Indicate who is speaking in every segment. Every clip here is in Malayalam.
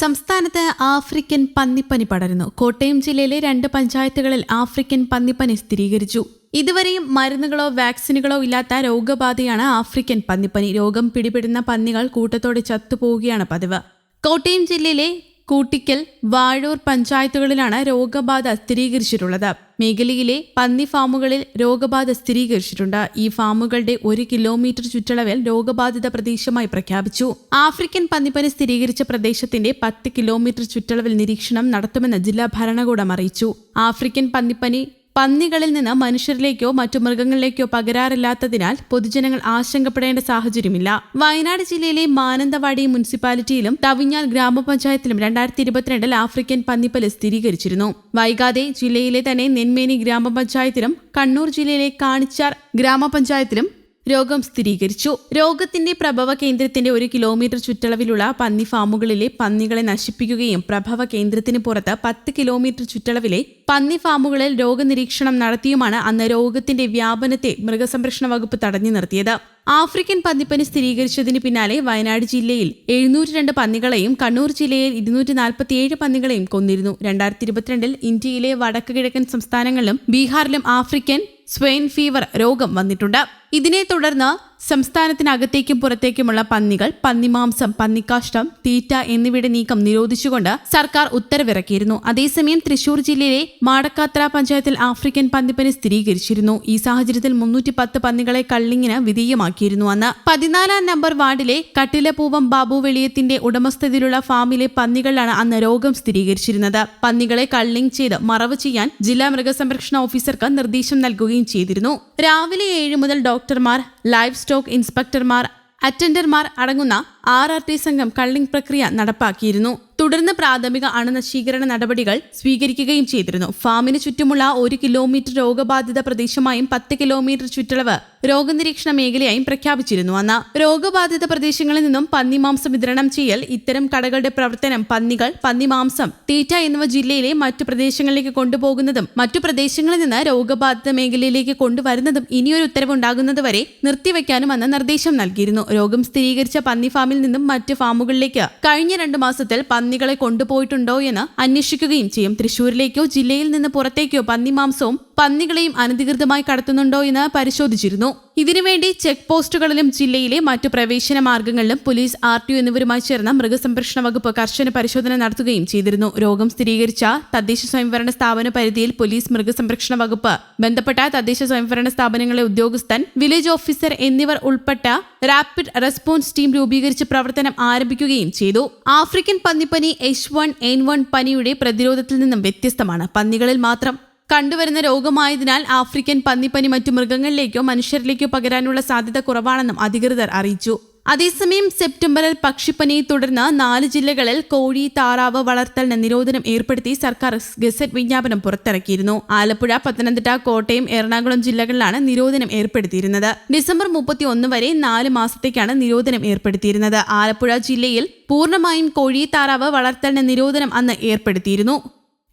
Speaker 1: സംസ്ഥാനത്ത് ആഫ്രിക്കൻ പന്നിപ്പനി പടരുന്നു. കോട്ടയം ജില്ലയിലെ 2 പഞ്ചായത്തുകളിൽ ആഫ്രിക്കൻ പന്നിപ്പനി സ്ഥിരീകരിച്ചു. ഇതുവരെയും മരുന്നുകളോ വാക്സിനുകളോ ഇല്ലാത്ത രോഗബാധയാണ് ആഫ്രിക്കൻ പന്നിപ്പനി. രോഗം പിടിപെടുന്ന പന്നികൾ കൂട്ടത്തോടെ ചത്തുപോവുകയാണ് പതിവ്. കോട്ടയം ജില്ലയിലെ കൂട്ടിക്കൽ, വാഴൂർ പഞ്ചായത്തുകളിലാണ് രോഗബാധ സ്ഥിരീകരിച്ചിട്ടുള്ളത്. മേഖലയിലെ പന്നി ഫാമുകളിൽ രോഗബാധ സ്ഥിരീകരിച്ചിട്ടുണ്ട്. ഈ ഫാമുകളുടെ 1 കിലോമീറ്റർ ചുറ്റളവിൽ രോഗബാധിത പ്രദേശമായി പ്രഖ്യാപിച്ചു. ആഫ്രിക്കൻ പന്നിപ്പനി സ്ഥിരീകരിച്ച പ്രദേശത്തിന്റെ 10 കിലോമീറ്റർ ചുറ്റളവിൽ നിരീക്ഷണം നടത്തുമെന്ന് ജില്ലാ ഭരണകൂടം അറിയിച്ചു. ആഫ്രിക്കൻ പന്നിപ്പനി പന്നികളിൽ നിന്ന് മനുഷ്യരിലേക്കോ മറ്റു മൃഗങ്ങളിലേക്കോ പകരാറില്ലാത്തതിനാൽ പൊതുജനങ്ങൾ ആശങ്കപ്പെടേണ്ട സാഹചര്യമില്ല. വയനാട് ജില്ലയിലെ മാനന്തവാടി മുനിസിപ്പാലിറ്റിയിലും തവിഞ്ഞാൽ ഗ്രാമപഞ്ചായത്തിലും 2022 ആഫ്രിക്കൻ പന്നിപ്പനി സ്ഥിരീകരിച്ചിരുന്നു. വൈകാതെ ജില്ലയിലെ തന്നെ നെന്മേനി ഗ്രാമപഞ്ചായത്തിലും കണ്ണൂർ ജില്ലയിലെ കാണിച്ചാർ ഗ്രാമപഞ്ചായത്തിലും രോഗം സ്ഥിരീകരിച്ചു. രോഗത്തിന്റെ പ്രഭവ കേന്ദ്രത്തിന്റെ 1 കിലോമീറ്റർ ചുറ്റളവിലുള്ള പന്നി ഫാമുകളിലെ പന്നികളെ നശിപ്പിക്കുകയും പ്രഭവ കേന്ദ്രത്തിന് പുറത്ത് 10 കിലോമീറ്റർ ചുറ്റളവിലെ പന്നി ഫാമുകളിൽ രോഗനിരീക്ഷണം നടത്തിയുമാണ് അന്ന് രോഗത്തിന്റെ വ്യാപനത്തെ മൃഗസംരക്ഷണ വകുപ്പ് തടഞ്ഞു നിർത്തിയത്. ആഫ്രിക്കൻ പന്നിപ്പനി സ്ഥിരീകരിച്ചതിന് പിന്നാലെ വയനാട് ജില്ലയിൽ 702 പന്നികളെയും കണ്ണൂർ ജില്ലയിൽ 247 പന്നികളെയും കൊന്നിരുന്നു. 2022 ഇന്ത്യയിലെ വടക്ക് കിഴക്കൻ സംസ്ഥാനങ്ങളിലും ബീഹാറിലും ആഫ്രിക്കൻ സ്വൈൻ ഫീവർ രോഗം വന്നിട്ടുണ്ട്. ഇതിനെ തുടർന്ന് സംസ്ഥാനത്തിനകത്തേക്കും പുറത്തേക്കുമുള്ള പന്നികൾ, പന്നിമാംസം, പന്നിക്കാഷ്ടം, തീറ്റ എന്നിവയുടെ നീക്കം നിരോധിച്ചുകൊണ്ട് സർക്കാർ ഉത്തരവിറക്കിയിരുന്നു. അതേസമയം തൃശൂർ ജില്ലയിലെ മാടക്കാത്ര പഞ്ചായത്തിൽ ആഫ്രിക്കൻ പന്നിപ്പനി സ്ഥിരീകരിച്ചിരുന്നു. ഈ സാഹചര്യത്തിൽ 310 പന്നികളെ കള്ളിങ്ങിന് വിധേയമാക്കിയിരുന്നു. അന്ന് 14 നമ്പർ വാർഡിലെ കട്ടിലപ്പൂവം ബാബു വെളിയത്തിന്റെ ഉടമസ്ഥതയിലുള്ള ഫാമിലെ പന്നികളിലാണ് അന്ന് രോഗം സ്ഥിരീകരിച്ചിരുന്നത്. പന്നികളെ കള്ളിങ് ചെയ്ത് മറവ് ചെയ്യാൻ ജില്ലാ മൃഗസംരക്ഷണ ഓഫീസർക്ക് നിർദ്ദേശം നൽകുകയും ചെയ്തിരുന്നു. രാവിലെ 7 മുതൽ ഡോക്ടർമാർ, ലൈവ് സ്റ്റോക്ക് ഇൻസ്പെക്ടർമാർ, അറ്റൻഡർമാർ അടങ്ങുന്ന RRT സംഘം കള്ളിങ് പ്രക്രിയ നടപ്പാക്കിയിരുന്നു. തുടർന്ന് പ്രാഥമിക അണുനശീകരണ നടപടികൾ സ്വീകരിക്കുകയും ചെയ്തിരുന്നു. ഫാമിന് ചുറ്റുമുള്ള 1 കിലോമീറ്റർ രോഗബാധിത പ്രദേശമായും 10 കിലോമീറ്റർ ചുറ്റളവ് രോഗനിരീക്ഷണ മേഖലയായും പ്രഖ്യാപിച്ചിരുന്നു. അന്ന് രോഗബാധിത പ്രദേശങ്ങളിൽ നിന്നും പന്നിമാംസം വിതരണം ചെയ്യൽ, ഇത്തരം കടകളുടെ പ്രവർത്തനം, പന്നികൾ, പന്നിമാംസം, തീറ്റ എന്നിവ ജില്ലയിലെ മറ്റു പ്രദേശങ്ങളിലേക്ക് കൊണ്ടുപോകുന്നതും മറ്റു പ്രദേശങ്ങളിൽ നിന്ന് രോഗബാധിത മേഖലയിലേക്ക് കൊണ്ടുവരുന്നതും ഇനിയൊരു ഉത്തരവുണ്ടാകുന്നതുവരെ നിർത്തിവെക്കാനും അന്ന് നിർദ്ദേശം നൽകിയിരുന്നു. രോഗം സ്ഥിരീകരിച്ച പന്നി ഫാമിൽ നിന്നും മറ്റ് ഫാമുകളിലേക്ക് കഴിഞ്ഞ 2 മാസത്തിൽ പന്നികളെ കൊണ്ടുപോയിട്ടുണ്ടോ എന്ന് അന്വേഷിക്കുകയും ചെയ്യും. തൃശൂരിലേക്കോ ജില്ലയിൽ നിന്ന് പുറത്തേക്കോ പന്നിമാംസവും പന്നികളെയും അനധികൃതമായി കടത്തുന്നുണ്ടോ എന്ന് പരിശോധിച്ചിരുന്നു. ഇതിനുവേണ്ടി ചെക്ക് പോസ്റ്റുകളിലും ജില്ലയിലെ മറ്റു പ്രവേശന മാർഗങ്ങളിലും പോലീസ്, RTO എന്നിവരുമായി ചേർന്ന മൃഗസംരക്ഷണ വകുപ്പ് കർശന പരിശോധന നടത്തുകയും ചെയ്തിരുന്നു. രോഗം സ്ഥിരീകരിച്ച തദ്ദേശ സ്വയംഭരണ സ്ഥാപന പരിധിയിൽ പോലീസ്, മൃഗസംരക്ഷണ വകുപ്പ്, ബന്ധപ്പെട്ട തദ്ദേശ സ്വയംഭരണ സ്ഥാപനങ്ങളിലെ ഉദ്യോഗസ്ഥൻ, വില്ലേജ് ഓഫീസർ എന്നിവർ ഉൾപ്പെട്ട റാപ്പിഡ് റെസ്പോൺസ് ടീം രൂപീകരിച്ച് പ്രവർത്തനം ആരംഭിക്കുകയും ചെയ്തു. ആഫ്രിക്കൻ പന്നിപ്പനി H1N1 പനിയുടെ പ്രതിരോധത്തിൽ നിന്നും വ്യത്യസ്തമാണ്. പന്നികളിൽ മാത്രം കണ്ടുവരുന്ന രോഗമായതിനാൽ ആഫ്രിക്കൻ പന്നിപ്പനി മറ്റു മൃഗങ്ങളിലേക്കോ മനുഷ്യരിലേക്കോ പകരാനുള്ള സാധ്യത കുറവാണെന്നും അധികൃതർ അറിയിച്ചു. അതേസമയം സെപ്റ്റംബറിൽ പക്ഷിപ്പനിയെ തുടർന്ന് 4 ജില്ലകളിൽ കോഴി, താറാവ് വളർത്തലിന് നിരോധനം ഏർപ്പെടുത്തി സർക്കാർ ഗസറ്റ് വിജ്ഞാപനം പുറത്തിറക്കിയിരുന്നു. ആലപ്പുഴ, പത്തനംതിട്ട, കോട്ടയം, എറണാകുളം ജില്ലകളിലാണ് നിരോധനം ഏർപ്പെടുത്തിയിരുന്നത്. ഡിസംബർ 31 വരെ 4 മാസത്തേക്കാണ് നിരോധനം ഏർപ്പെടുത്തിയിരുന്നത്. ആലപ്പുഴ ജില്ലയിൽ പൂർണ്ണമായും കോഴി, താറാവ് വളർത്തലിന് നിരോധനം അന്ന് ഏർപ്പെടുത്തിയിരുന്നു.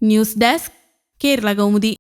Speaker 1: News desk, Kerala Kaumudi.